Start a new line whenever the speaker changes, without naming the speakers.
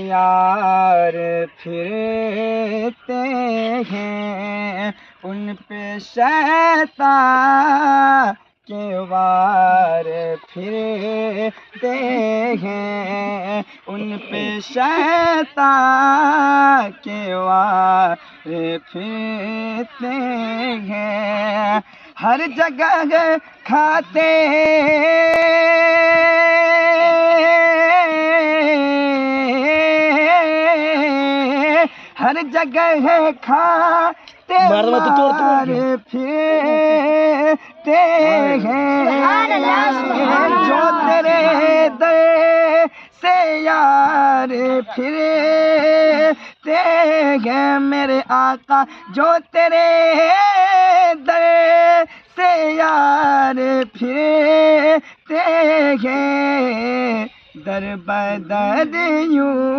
یار پھرتے ہیں، ان پہ شیطان کے وار پھرتے ہیں، ان پہ شیطان کے وار پھرتے ہیں، ہر جگہ کھاتے ہر جگہ کھاتے مار پھرتے ہیں، جو تیرے در سے یار پھرتے ہیں، میرے آقا جو تیرے در سے یار پھرتے ہیں، در بدر یوں